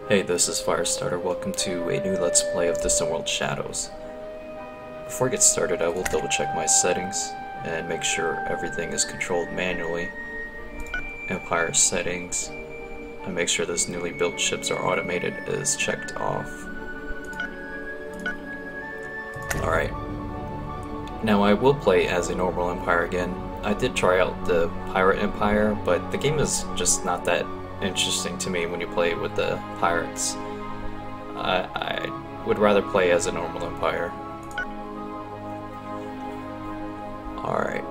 Hey, this is Firestarter. Welcome to a new Let's Play of Distant World Shadows. Before I get started, I will double check my settings and make sure everything is controlled manually. Empire settings, and make sure those newly built ships are automated is checked off. Alright. Now I will play as a normal Empire again. I did try out the Pirate Empire, but the game is just not that interesting to me when you play with the pirates. I would rather play as a normal Empire. Alright.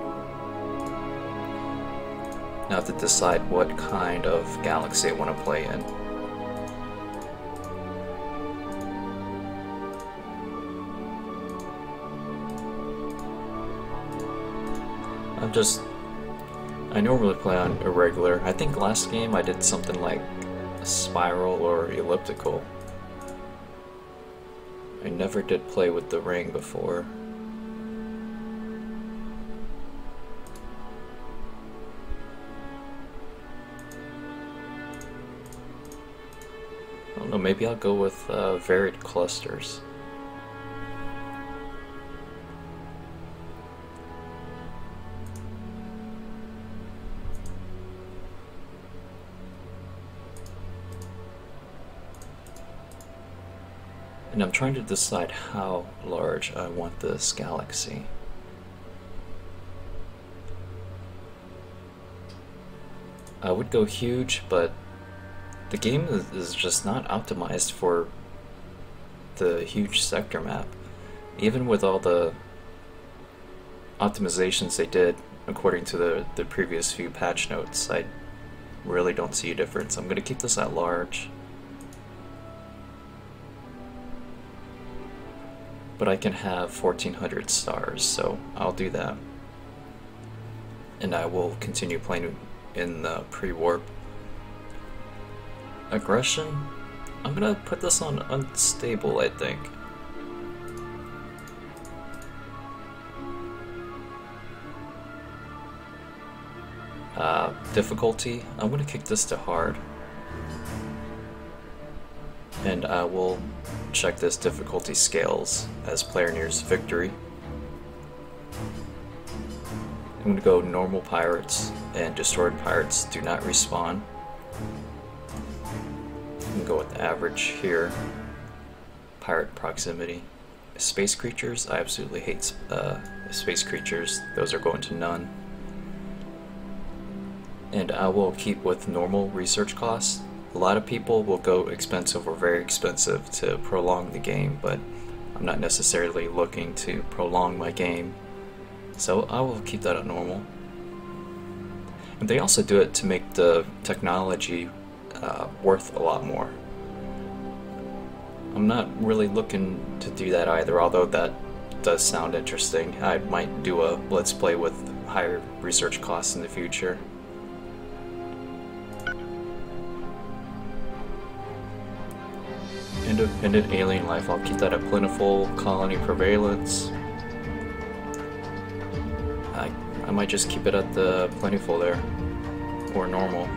Now I have to decide what kind of galaxy I want to play in. I normally play on irregular. I think last game I did something like spiral or elliptical. I never did play with the ring before. I don't know, maybe I'll go with varied clusters. And I'm trying to decide how large I want this galaxy. I would go huge, but the game is just not optimized for the huge sector map. Even with all the optimizations they did according to the previous few patch notes, I really don't see a difference. I'm going to keep this at large. But I can have 1400 stars, so I'll do that. And I will continue playing in the pre-warp. Aggression? I'm gonna put this on unstable, I think. Difficulty? I'm gonna kick this to hard. And I will check this difficulty scales as player nears victory. I'm going to go normal pirates, and destroyed pirates do not respawn. I'm going to go with average here. Pirate proximity. Space creatures, I absolutely hate space creatures. Those are going to none. And I will keep with normal research costs. A lot of people will go expensive or very expensive to prolong the game, but I'm not necessarily looking to prolong my game, so I will keep that at normal. And they also do it to make the technology worth a lot more. I'm not really looking to do that either, although that does sound interesting. I might do a Let's Play with higher research costs in the future. Independent alien life, I'll keep that at plentiful. Colony prevalence, I might just keep it at the plentiful there, or normal.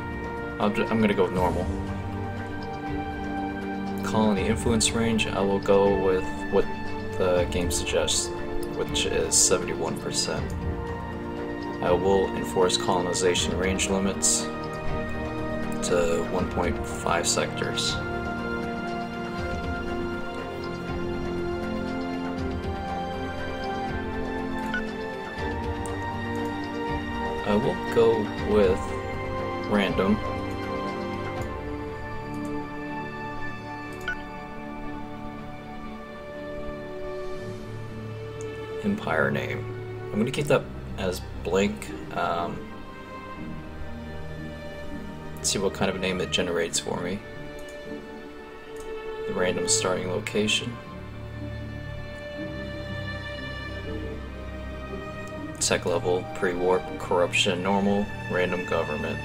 I'm gonna go with normal. Colony influence range, I will go with what the game suggests, which is 71%. I will enforce colonization range limits to 1.5 sectors. I will go with random. Empire name. I'm going to keep that as blank. See what kind of name it generates for me. The random starting location. Tech level, pre-warp, corruption, normal, random government.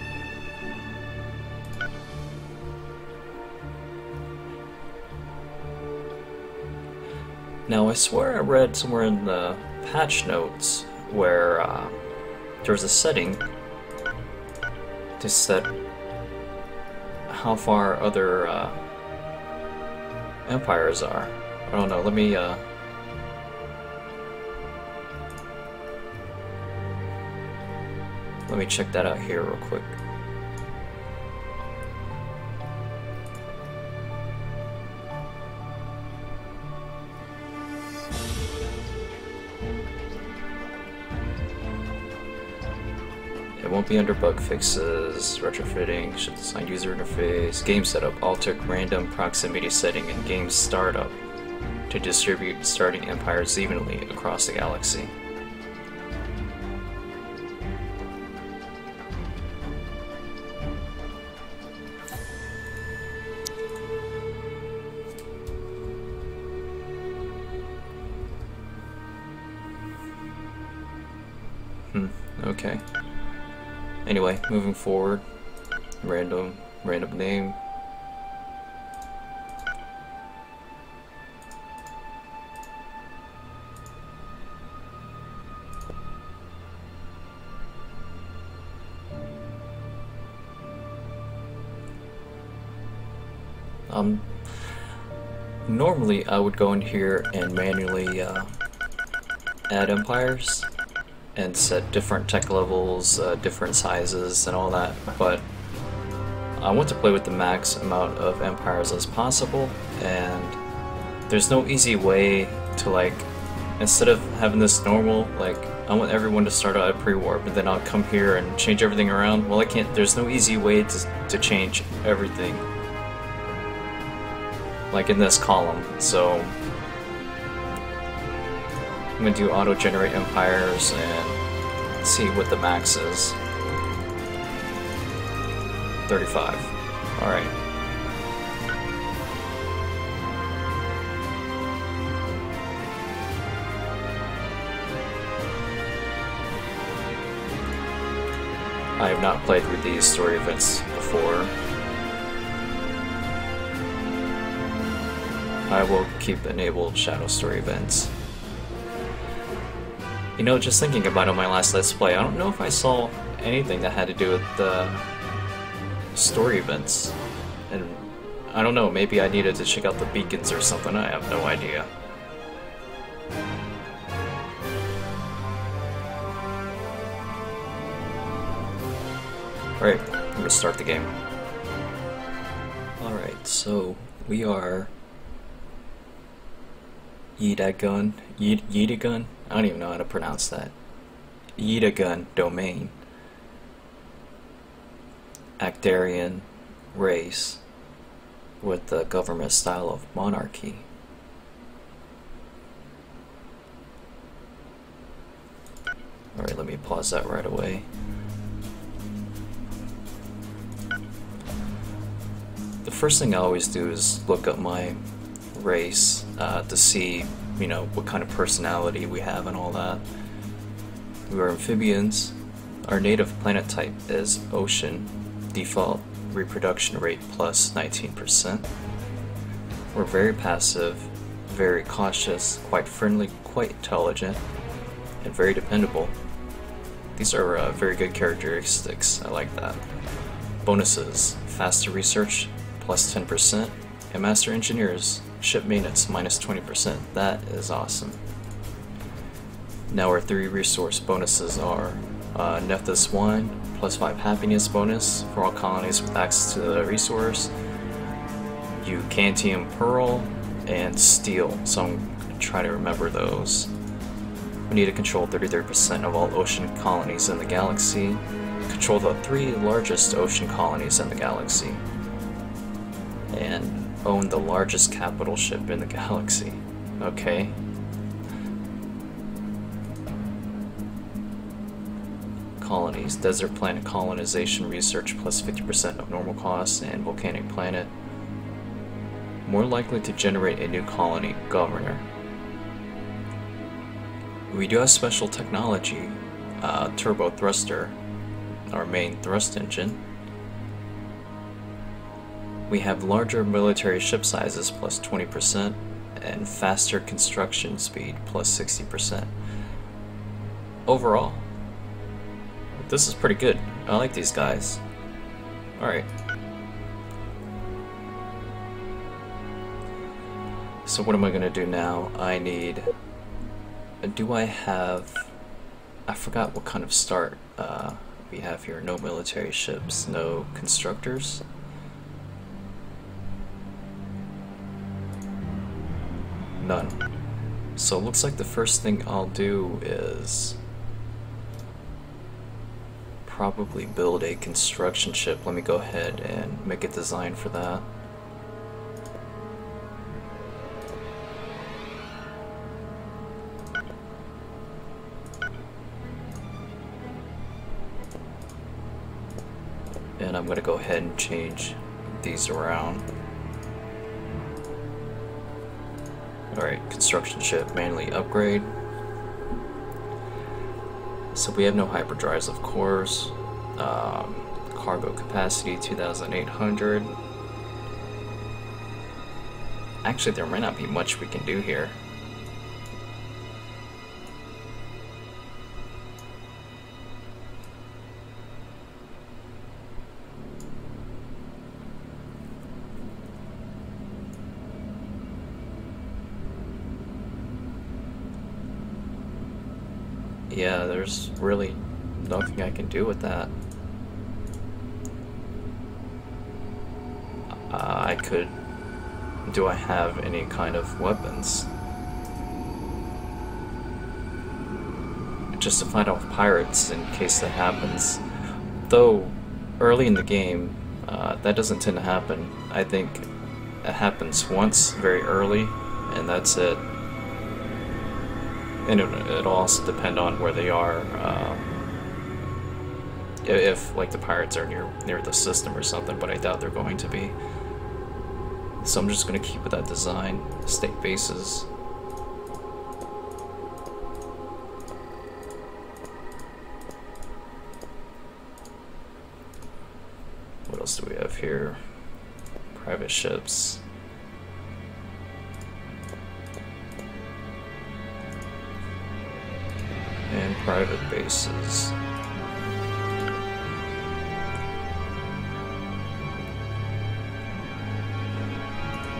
Now I swear I read somewhere in the patch notes where there's a setting to set how far other empires are. I don't know, let me check that out here real quick. It won't be under bug fixes, retrofitting, should design user interface, game setup, alter random proximity setting, and game startup to distribute starting empires evenly across the galaxy. Okay. Anyway, moving forward. Random name. Normally I would go in here and manually add empires and set different tech levels, different sizes and all that, but I want to play with the max amount of empires as possible, and there's no easy way to, like, instead of having this normal, like, I want everyone to start out at pre-warp and then I'll come here and change everything around. Well, I can't, there's no easy way to change everything, like in this column, so I'm going to do auto-generate empires and see what the max is. 35. Alright. I have not played with these story events before. I will keep enabled shadow story events. You know, just thinking about it on my last Let's Play, I don't know if I saw anything that had to do with the story events. And I don't know, maybe I needed to check out the beacons or something, I have no idea. Alright, I'm gonna start the game. Alright, so we are Ydagun? I don't even know how to pronounce that. Ydagun domain. Actarian race with the government style of monarchy. Alright, let me pause that right away. The first thing I always do is look up my race to see, you know, what kind of personality we have and all that. We are amphibians. Our native planet type is ocean. Default reproduction rate plus 19%. We're very passive, very cautious, quite friendly, quite intelligent, and very dependable. These are very good characteristics. I like that. Bonuses: faster research plus 10%, and master engineers ship maintenance minus 20%. That is awesome. Now our 3 resource bonuses are Nephthys Wine, plus 5 happiness bonus for all colonies with access to the resource, Eucantium Pearl, and Steel, so I'm going to try to remember those. We need to control 33% of all ocean colonies in the galaxy, control the 3 largest ocean colonies in the galaxy, and own the largest capital ship in the galaxy. Okay. Colonies: desert planet colonization research plus 50% of normal costs, and volcanic planet. More likely to generate a new colony governor. We do have special technology, turbo thruster, our main thrust engine. We have larger military ship sizes plus 20% and faster construction speed plus 60%. Overall, this is pretty good. I like these guys. Alright. So what am I gonna do now? I need... do I have... I forgot what kind of start we have here. No military ships, no constructors. None. So it looks like the first thing I'll do is probably build a construction ship. Let me go ahead and make a design for that. And I'm going to go ahead and change these around. Alright, construction ship, manually upgrade. So we have no hyperdrives, of course. Cargo capacity 2,800. Actually, there might not be much we can do here. Yeah, there's really nothing I can do with that. I could... Do I have any kind of weapons? Just to fight off pirates in case that happens. Though, early in the game, that doesn't tend to happen. I think it happens once, very early, and that's it. And it'll also depend on where they are. If like the pirates are near the system or something, but I doubt they're going to be. So I'm just going to keep with that design. State bases. What else do we have here? Private ships. And private bases.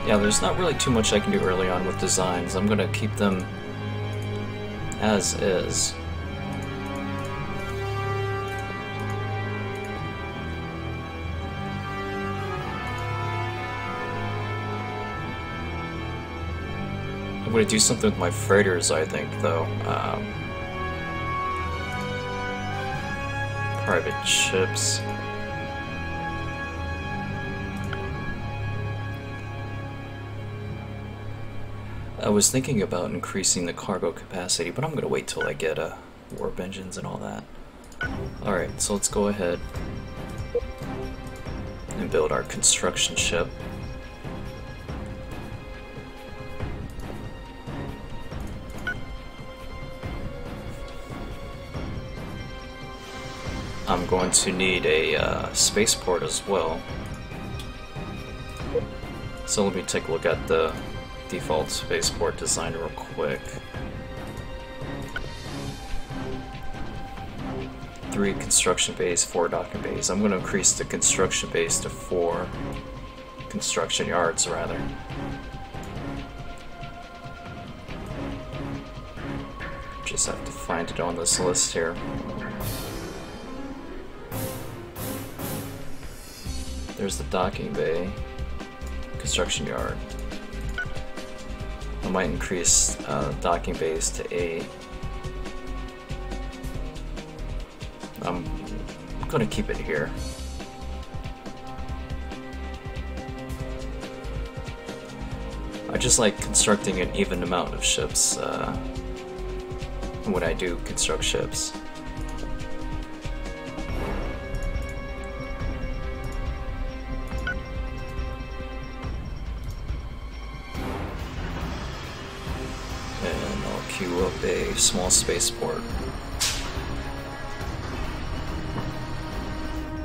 Yeah, there's not really too much I can do early on with designs. I'm gonna keep them as is. I'm gonna do something with my freighters, I think, though. Private ships. I was thinking about increasing the cargo capacity, but I'm gonna wait till I get warp engines and all that. Alright, so let's go ahead and build our construction ship. I'm going to need a spaceport as well. So let me take a look at the default spaceport design real quick. 3 construction bays, 4 docking bays. I'm going to increase the construction bays to 4 construction yards, rather. Just have to find it on this list here. There's the docking bay, construction yard. I might increase docking bays to 8. I'm going to keep it here. I just like constructing an even amount of ships when I do construct ships. Queue up a small spaceport.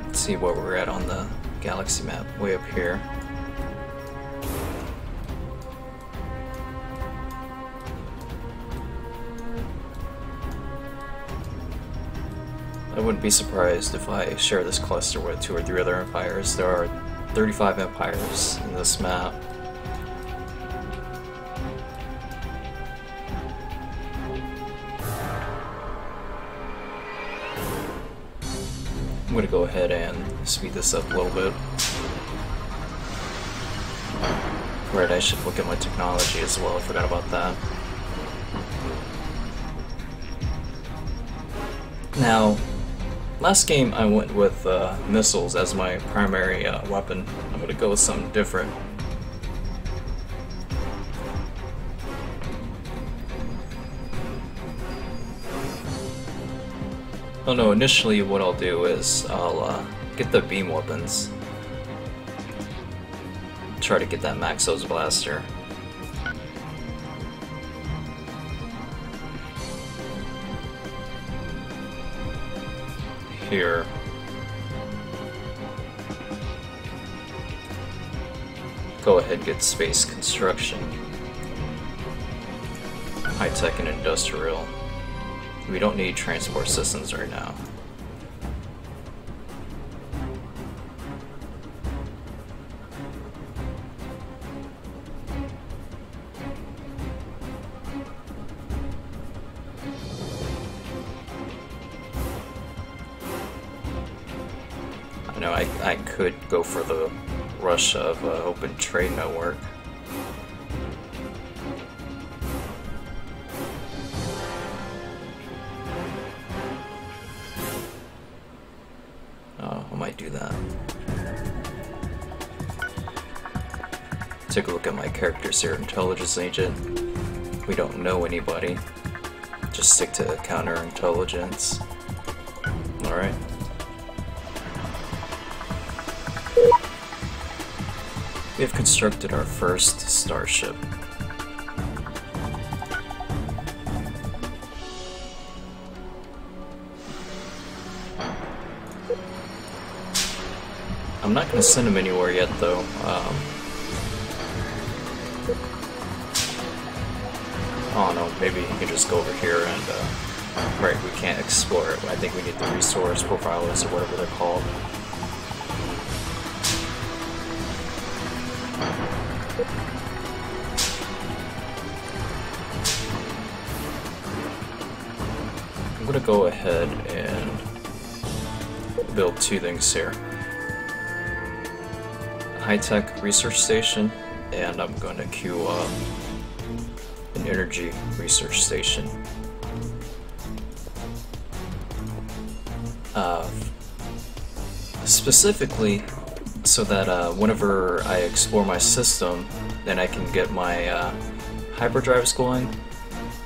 Let's see where we're at on the galaxy map. Way up here. I wouldn't be surprised if I share this cluster with 2 or 3 other empires. There are 35 empires in this map. I'm gonna go ahead and speed this up a little bit. Right, I should look at my technology as well, I forgot about that. Now, last game I went with missiles as my primary weapon. I'm gonna go with something different. Oh no, initially what I'll do is I'll get the beam weapons. Try to get that Maxos blaster. Here. Go ahead and get space construction. High tech and industrial. We don't need transport systems right now. I know I could go for the rush of open trade network. I might do that. Take a look at my characters here. Intelligence agent. We don't know anybody. Just stick to counterintelligence. Alright. We have constructed our first starship. I'm not going to send him anywhere yet, though. Oh no, maybe he can just go over here and, right, we can't explore it. I think we need the resource profilers or whatever they're called. I'm going to go ahead and build two things here. High-tech research station, and I'm going to queue up an energy research station. Specifically so that whenever I explore my system, then I can get my hyperdrives going.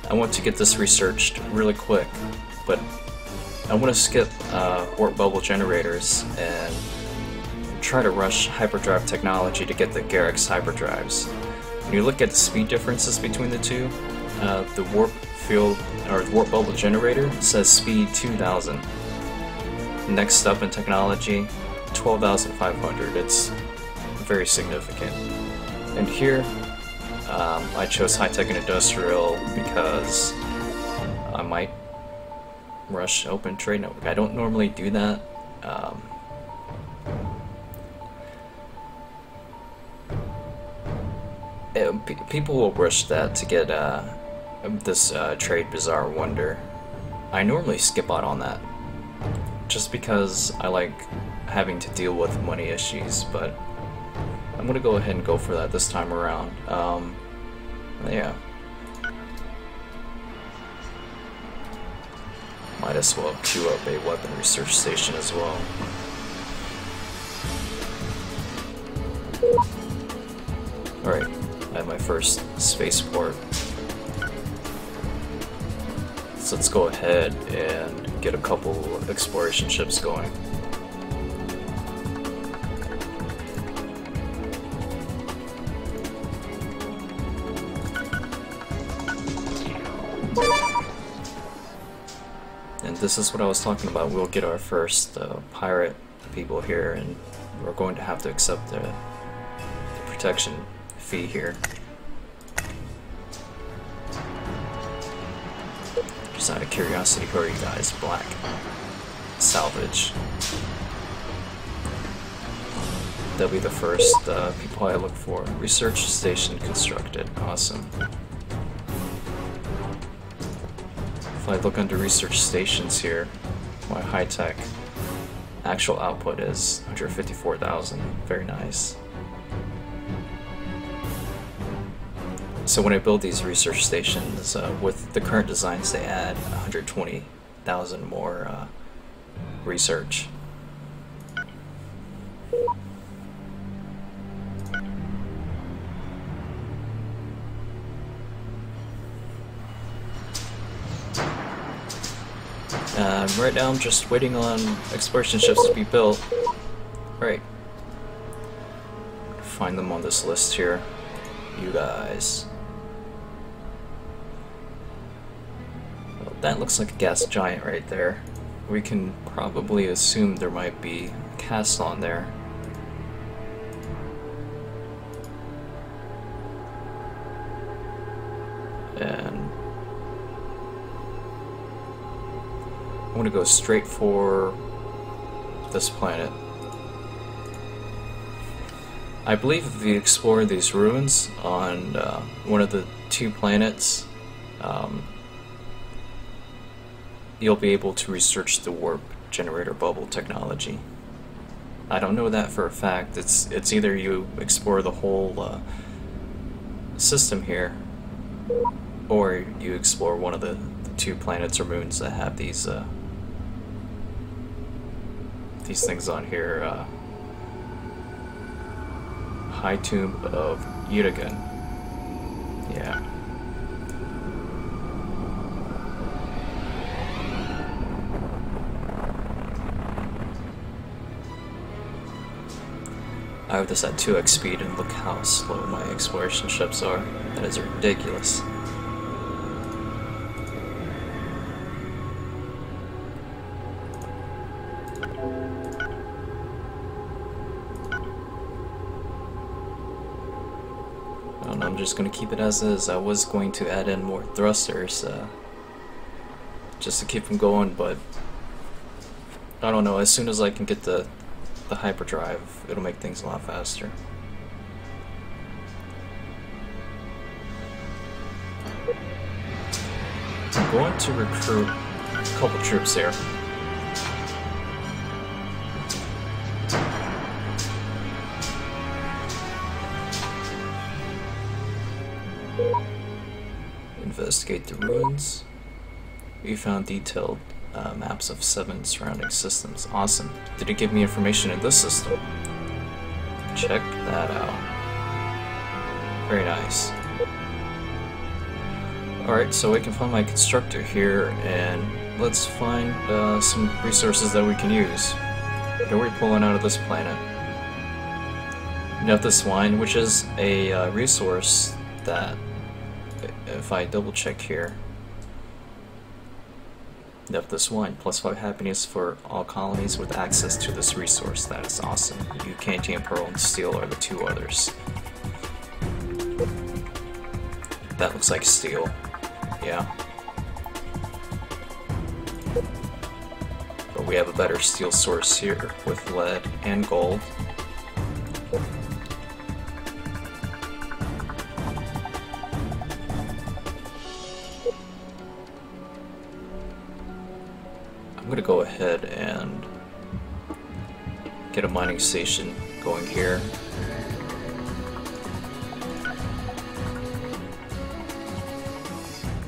I want to get this researched really quick, but I want to skip warp bubble generators and try to rush hyperdrive technology to get the Garrix hyperdrives. When you look at the speed differences between the two, the warp field or warp bubble generator says speed 2,000. Next up in technology, 12,500. It's very significant. And here, I chose high tech and industrial because I might rush open trade network. I don't normally do that. People will rush that to get this trade bizarre wonder. I normally skip out on that just because I like having to deal with money issues, but I'm gonna go ahead and go for that this time around. Yeah. Might as well queue up a weapon research station as well. Alright. I have my first spaceport. So let's go ahead and get a couple exploration ships going. And this is what I was talking about. We'll get our first pirate people here, and we're going to have to accept the protection fee here. Just out of curiosity, who are you guys? Black. Salvage. They'll be the first people I look for. Research station constructed. Awesome. If I look under research stations here, my high-tech actual output is 154,000. Very nice. So when I build these research stations, with the current designs, they add 120,000 more research. Right now I'm just waiting on exploration ships to be built. Right. Find them on this list here. You guys. Well, that looks like a gas giant right there. We can probably assume there might be a castle on there. And I'm gonna go straight for this planet. I believe if you explore these ruins on one of the 2 planets, you'll be able to research the warp generator bubble technology. I don't know that for a fact. It's either you explore the whole system here, or you explore one of the 2 planets or moons that have these things on here. High Tomb of Yutagan. Yeah. I have this at 2x speed and look how slow my exploration ships are. That is ridiculous. I'm just going to keep it as is. I was going to add in more thrusters just to keep them going, but I don't know. As soon as I can get the hyperdrive, it'll make things a lot faster. I'm going to recruit a couple troops here. Investigate the ruins. We found detailed maps of 7 surrounding systems. Awesome. Did it give me information in this system? Check that out. Very nice. Alright, so we can find my constructor here, and let's find some resources that we can use. What are we pulling out of this planet? Nephthys wine, which is a resource that, if I double check here, Nephthys wine, +5 happiness for all colonies with access to this resource. That is awesome. Eucantium pearl and steel are the 2 others. That looks like steel. Yeah. But we have a better steel source here with lead and gold. I'm gonna go ahead and get a mining station going here.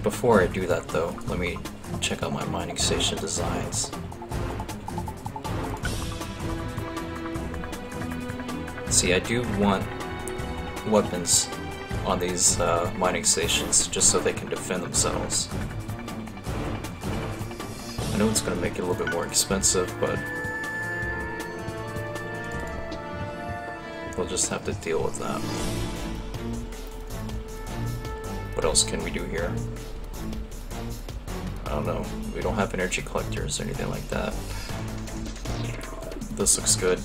Before I do that though, let me check out my mining station designs. See, I do want weapons on these mining stations just so they can defend themselves. I know it's going to make it a little bit more expensive, but we'll just have to deal with that. What else can we do here? I don't know. We don't have energy collectors or anything like that. This looks good.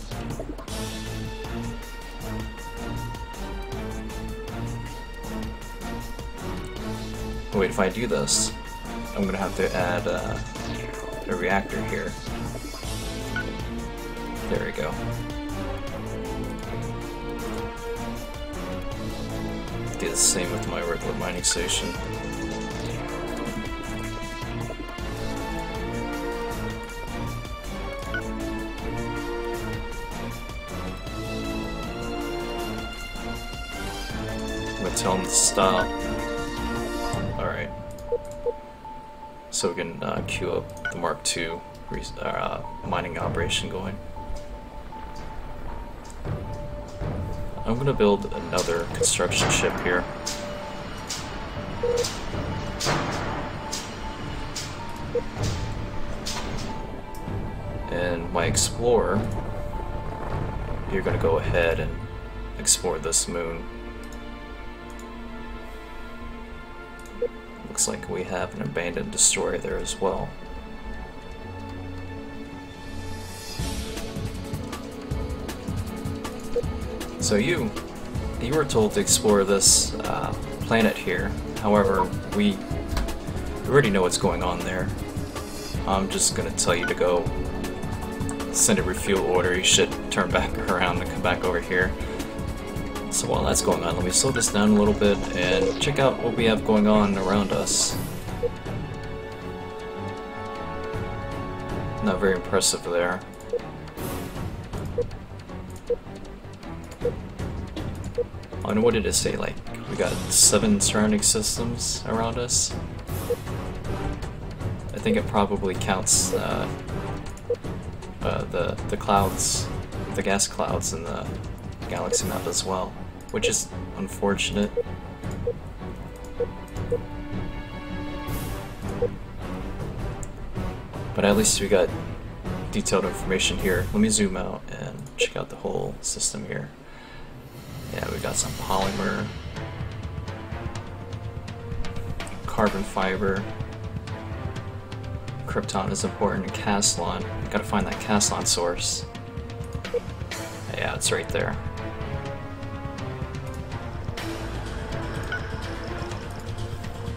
Wait, if I do this, I'm going to have to add a reactor here. There we go. Do the same with my regular mining station. gonna tell him to stop. Alright. So we can queue up the Mark II mining operation going. I'm gonna build another construction ship here. And my explorer, you're gonna go ahead and explore this moon. Looks like we have an abandoned destroyer there as well. So you were told to explore this planet here. However, we already know what's going on there. I'm just gonna tell you to go send a refuel order. You should turn back around and come back over here. So while that's going on, let me slow this down a little bit and check out what we have going on around us. Not very impressive there. And what did it say? Like, we got 7 surrounding systems around us? I think it probably counts the clouds, the gas clouds in the galaxy map as well, which is unfortunate. But at least we got detailed information here. Let me zoom out and check out the whole system here. Yeah, we got some polymer, carbon fiber, krypton is important, and Caslon. Gotta find that Caslon source. Yeah, it's right there.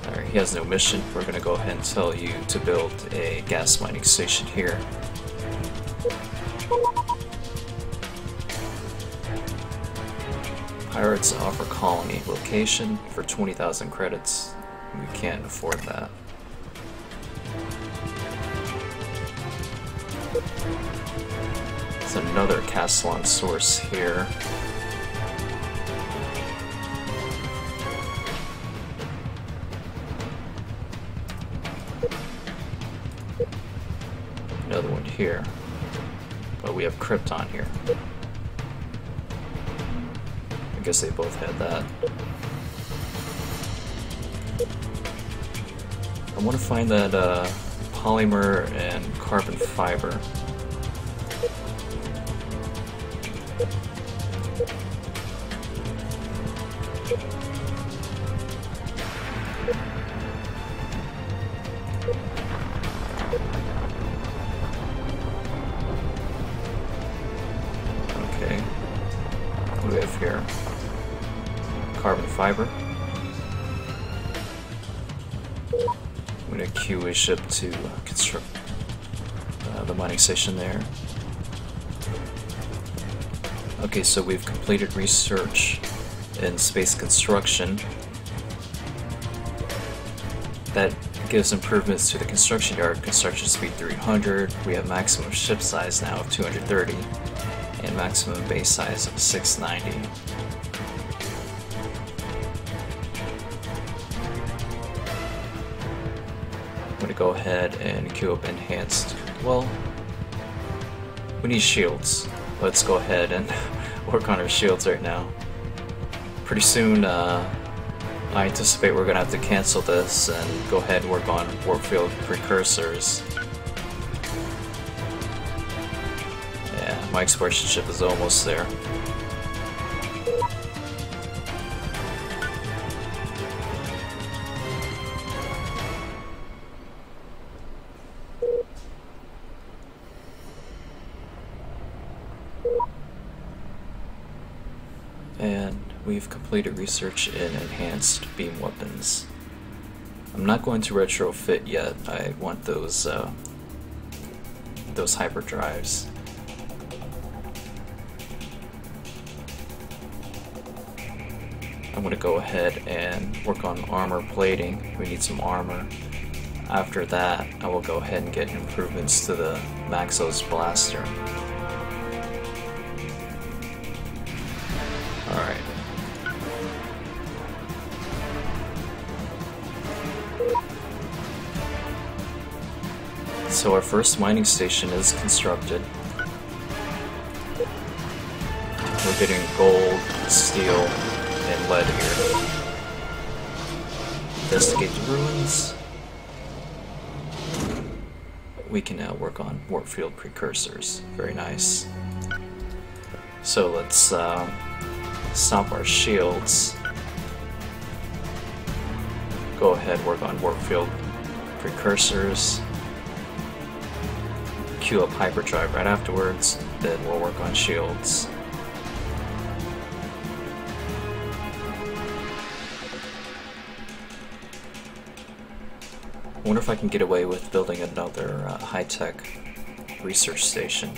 Alright, he has no mission. We're gonna go ahead and tell you to build a gas mining station here. Pirates offer colony location for 20,000 credits. We can't afford that. There's another Caslon source here. Another one here. But we have krypton here. I guess they both had that. I want to find that polymer and carbon fiber. Okay. What do we have here? Carbon fiber. I'm going to queue a ship to construct the mining station there. Okay, so we've completed research in space construction. That gives improvements to the construction yard, construction speed 300, we have maximum ship size now of 230, and maximum base size of 690. I'm going to go ahead and queue up enhanced. Well, we need shields. Let's go ahead and work on our shields right now. Pretty soon, I anticipate we're going to have to cancel this and go ahead and work on warp field precursors. Yeah, my exploration ship is almost there. And we've completed research in enhanced beam weapons. I'm not going to retrofit yet. I want those hyperdrives. I'm going to go ahead and work on armor plating. We need some armor. After that, I will go ahead and get improvements to the Maxos blaster. Alright. So our first mining station is constructed. We're getting gold, steel, and lead here. Investigate the ruins. We can now work on warp field precursors. Very nice. So let's stop our shields. Go ahead, work on warp field precursors. Queue up hyperdrive right afterwards. Then we'll work on shields. I wonder if I can get away with building another high-tech research station.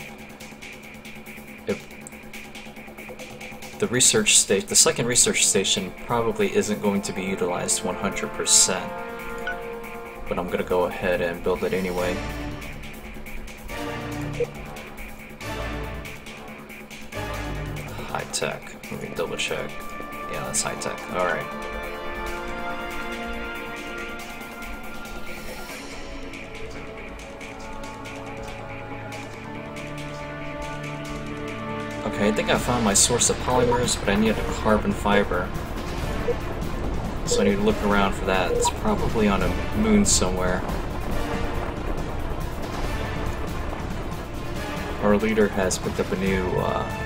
The second research station probably isn't going to be utilized 100%, but I'm gonna go ahead and build it anyway. High-tech. Let me double check. Yeah, that's high-tech. All right. Okay, I think I found my source of polymers, but I need a carbon fiber. So I need to look around for that. It's probably on a moon somewhere. Our leader has picked up a new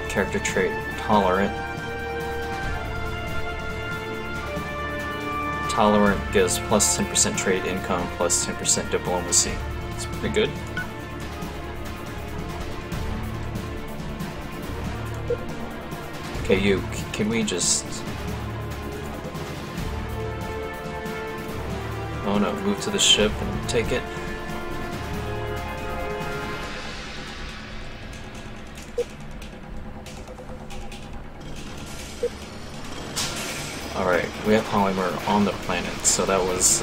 character trait, Tolerant. Tolerant gives plus 10% trade income, plus 10% diplomacy. It's pretty good. Okay, you, can we just... Oh no, move to the ship and take it. Alright, we have polymer on the planet, so that was,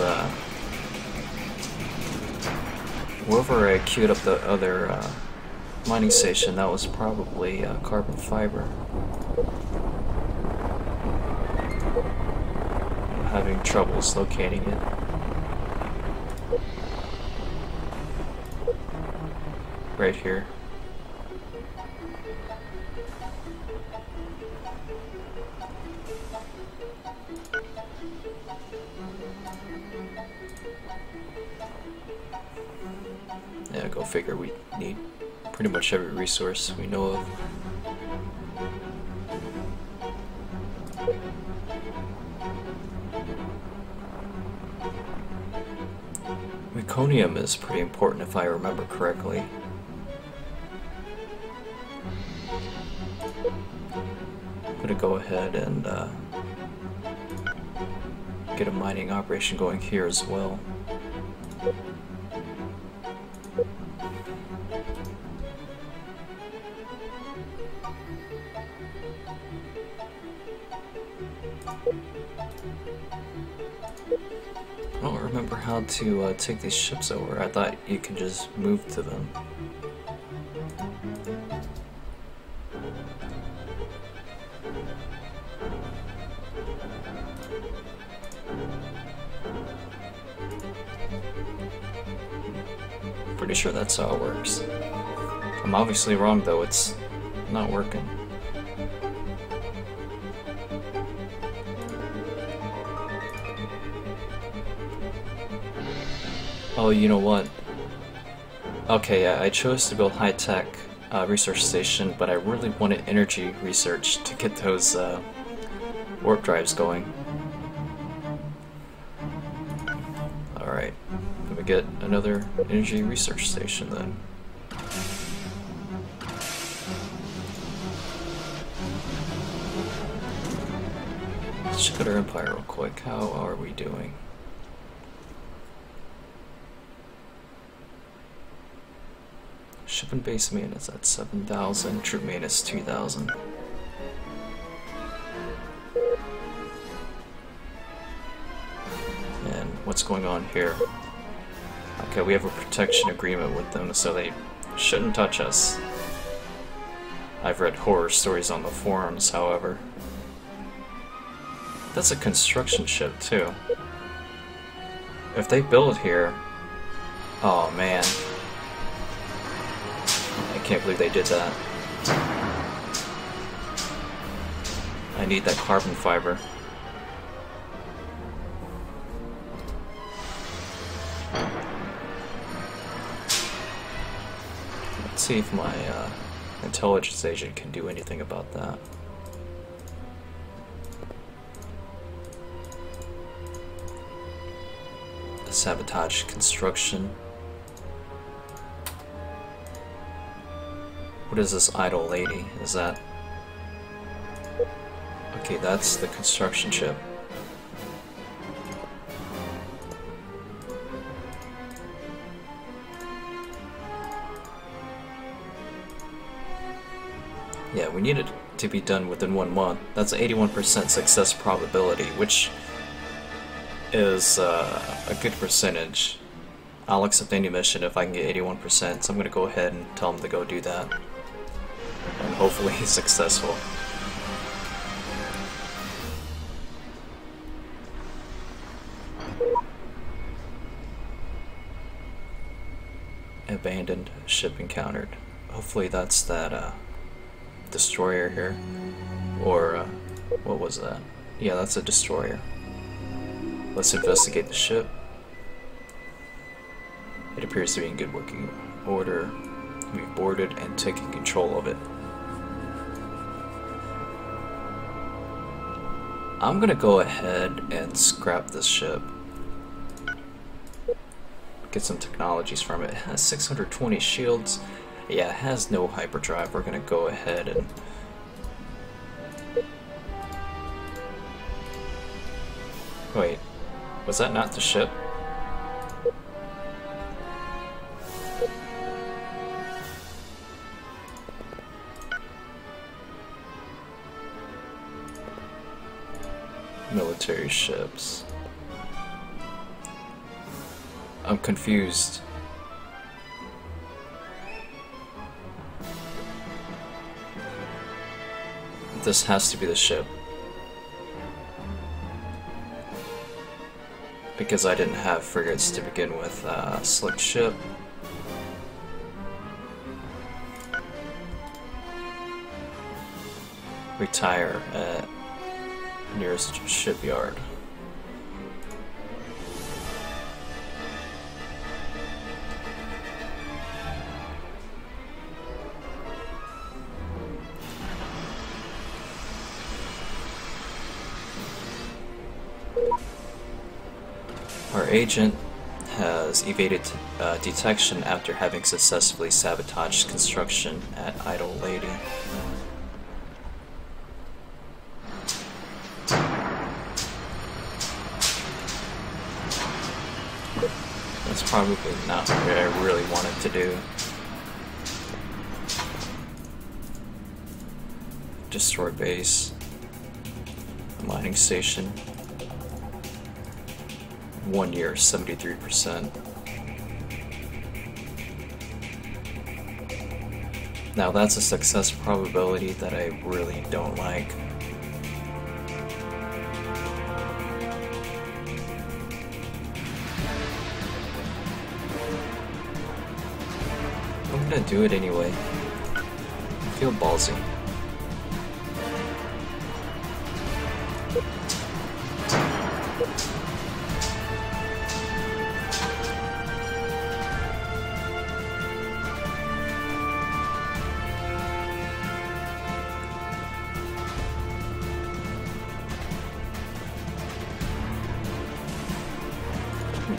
wherever I queued up the other, mining station, that was probably, carbon fiber. I'm having troubles locating it. Right here. Yeah, go figure, we need pretty much every resource we know of. Meconium is pretty important if I remember correctly. I'm gonna go ahead and get a mining operation going here as well. I don't remember how to take these ships over. I thought you can just move to them. Pretty sure that's how it works. I'm obviously wrong though, it's not working. Oh, you know what? Okay, yeah, I chose to build high-tech research station, but I really wanted energy research to get those warp drives going. Alright, let me get another energy research station then. Let's check out our empire real quick. How are we doing? Ship and base maintenance at 7,000, troop maintenance 2,000. And what's going on here? Okay, we have a protection agreement with them, so they shouldn't touch us. I've read horror stories on the forums, however. That's a construction ship, too. If they build here... Oh, man. can't believe they did that. I need that carbon fiber. Let's see if my intelligence agent can do anything about that. Sabotage construction. What is this idle lady? Is that... Okay, that's the construction ship. Yeah, we need it to be done within 1 month. That's an 81% success probability, which is a good percentage. I'll accept any mission if I can get 81%, so I'm going to go ahead and tell him to go do that. And hopefully he's successful. Abandoned ship encountered. Hopefully that's that destroyer here. Or what was that? Yeah, that's a destroyer. Let's investigate the ship. It appears to be in good working order. We've boarded and taken control of it. I'm gonna go ahead and scrap this ship. Get some technologies from it. It has 620 shields. Yeah, it has no hyperdrive. We're gonna go ahead and... Wait, was that not the ship? Military ships. I'm confused. This has to be the ship. Because I didn't have frigates to begin with. Slick ship. Retire at nearest shipyard. Our agent has evaded detection after having successfully sabotaged construction at Idle Lady. That's probably not what I really wanted to do. Destroy base. Mining station. 1 year, 73%. Now that's a success probability that I really don't like. I'm gonna do it anyway. I feel ballsy.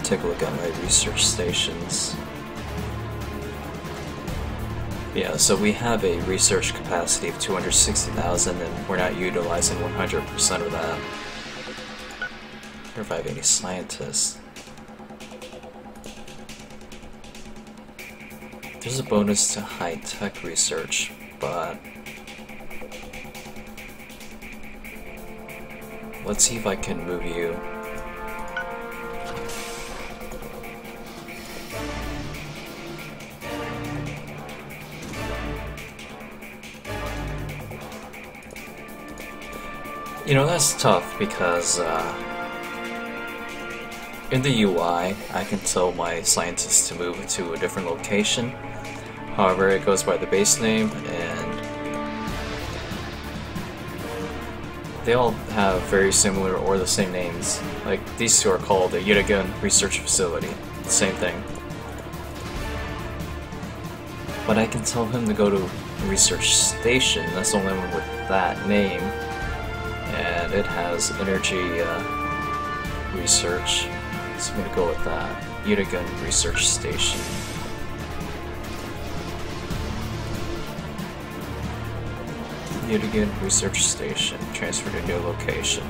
Take a look at my research stations. Yeah, so we have a research capacity of 260,000 and we're not utilizing 100% of that. I wonder if I have any scientists. There's a bonus to high-tech research, but let's see if I can move you. You know, that's tough because in the UI I can tell my scientists to move to a different location, However, it goes by the base name, and they all have very similar or the same names. Like, these two are called the Yurigun Research Facility. Same thing. But I can tell him to go to Research Station. That's the only one with that name. And it has energy research. So I'm gonna go with that. Yurigun Research Station. Yurigun Research Station. Transfer to new location.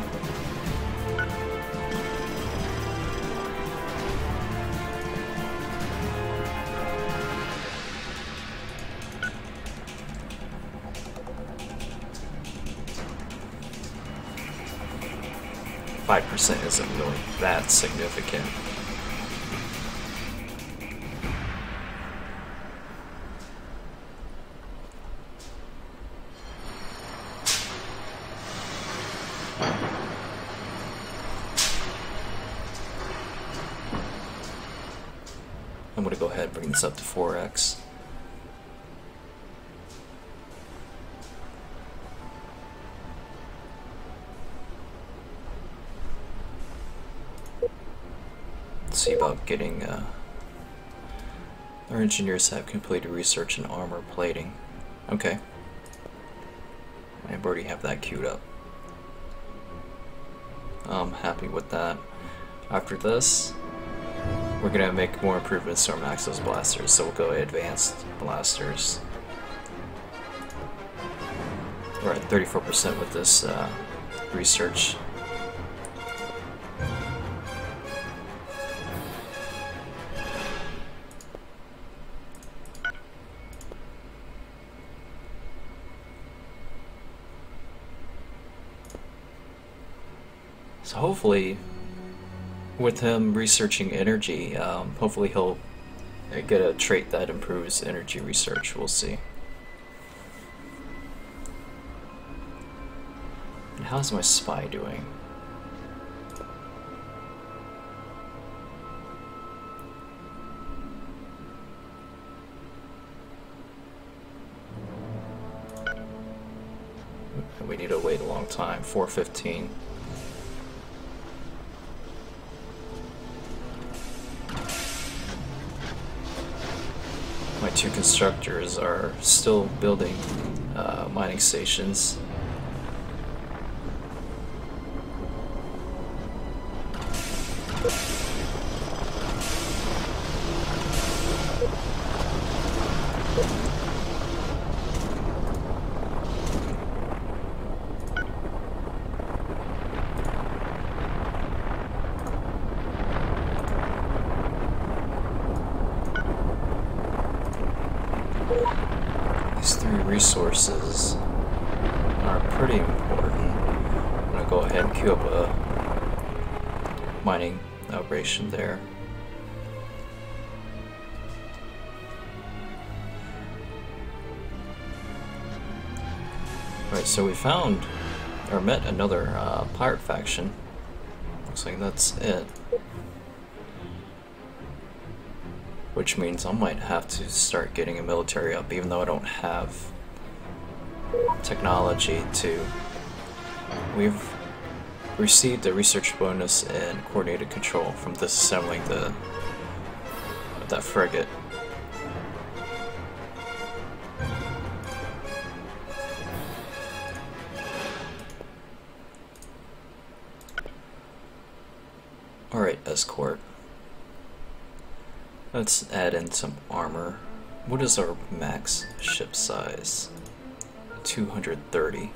.5% isn't really that significant. I'm gonna go ahead and bring this up to 4x. See about getting our engineers have completed research in armor plating. Okay. I already have that queued up. I'm happy with that. After this, we're gonna make more improvements to our Maxos blasters, so we'll go advanced blasters. We're at 34% with this research. So hopefully, with him researching energy, hopefully he'll get a trait that improves energy research. We'll see. And how's my spy doing? We need to wait a long time. 4:15. My two constructors are still building mining stations. These three resources are pretty important. I'm gonna go ahead and queue up a mining operation there. Right, so we found or met another pirate faction. Looks like that's it. Which means I might have to start getting a military up, even though I don't have technology to. We've received a research bonus and coordinated control from disassembling that frigate. Alright, escort. Let's add in some armor. What is our max ship size? 230.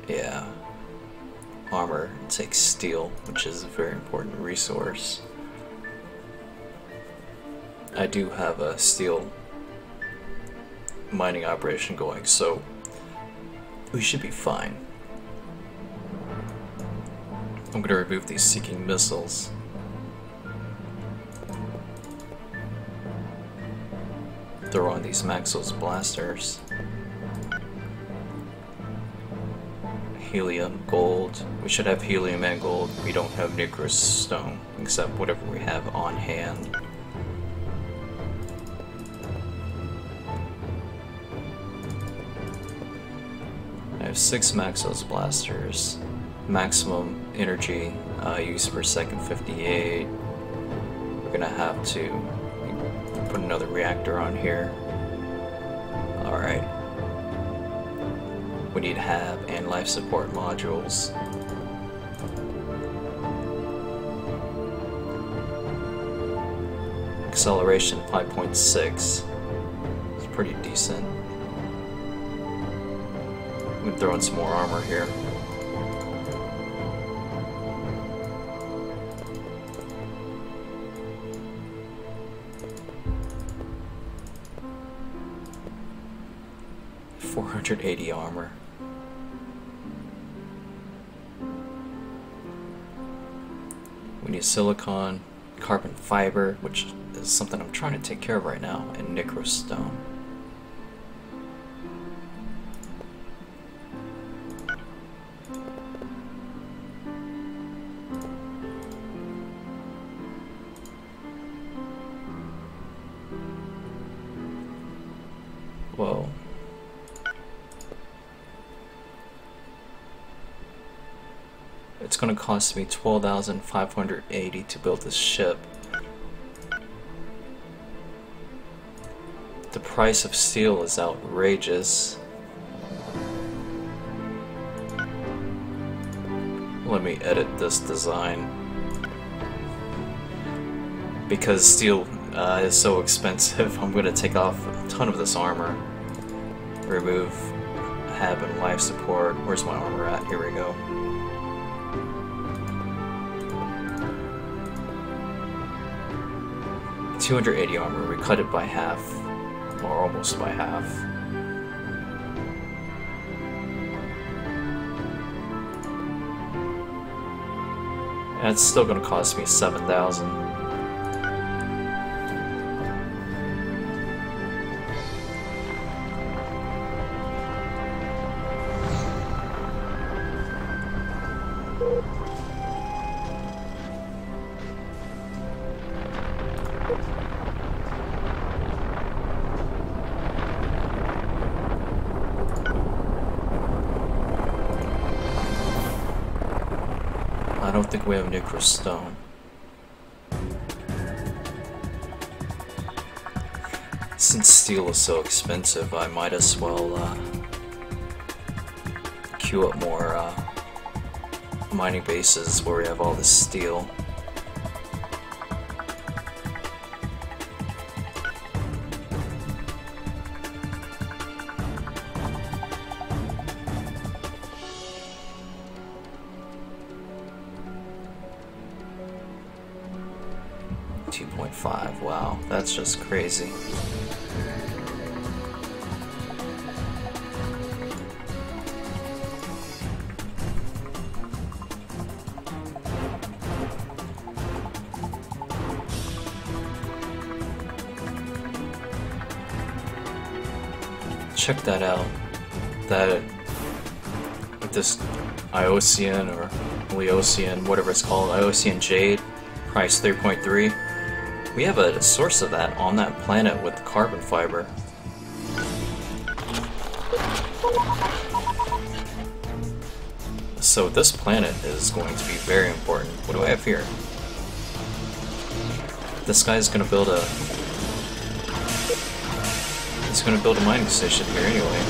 Yeah. Armor takes steel, which is a very important resource. I do have a steel mining operation going, so we should be fine. I'm going to remove these seeking missiles. Throw on these Maxos blasters. helium, gold. We should have helium and gold. We don't have Nigris stone, except whatever we have on hand. I have 6 Maxos blasters. Maximum energy use per second 58. We're gonna have to put another reactor on here. Alright. We need HAB and life support modules. Acceleration 5.6. It's pretty decent. I'm gonna throw in some more armor here. .480 armor. We need silicon, carbon fiber, which is something I'm trying to take care of right now, and Nigris stone. Whoa. It's gonna cost me 12,580 to build this ship. The price of steel is outrageous. Let me edit this design. Because steel is so expensive, I'm gonna take off a ton of this armor. Remove HAB and life support. Where's my armor at? Here we go. .280 armor, we cut it by half, or almost by half. And it's still gonna cost me 7,000. I don't think we have Nigris stone. Since steel is so expensive, I might as well queue up more mining bases where we have all this steel. .5, wow, that's just crazy. Check that out. That this Iosian or Leosian, whatever it's called, Iosian Jade, price 3.3. We have a source of that on that planet with carbon fiber. So this planet is going to be very important. What do I have here? This guy's gonna build a... He's gonna build a mining station here anyway.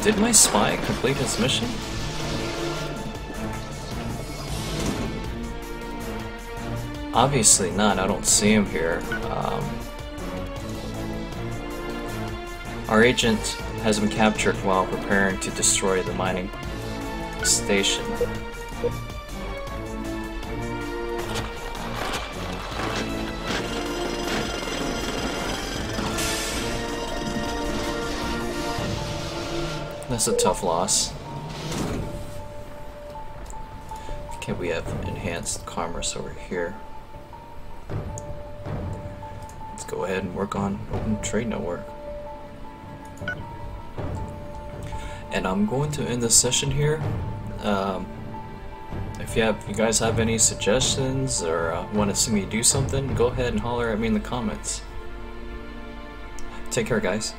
Did my spy complete his mission? Obviously not, I don't see him here. Our agent has been captured while preparing to destroy the mining station. That's a tough loss. Okay, we have enhanced commerce over here. Let's go ahead and work on Open Trade Network. And I'm going to end the session here. If you guys have any suggestions or want to see me do something, go ahead and holler at me in the comments. Take care, guys.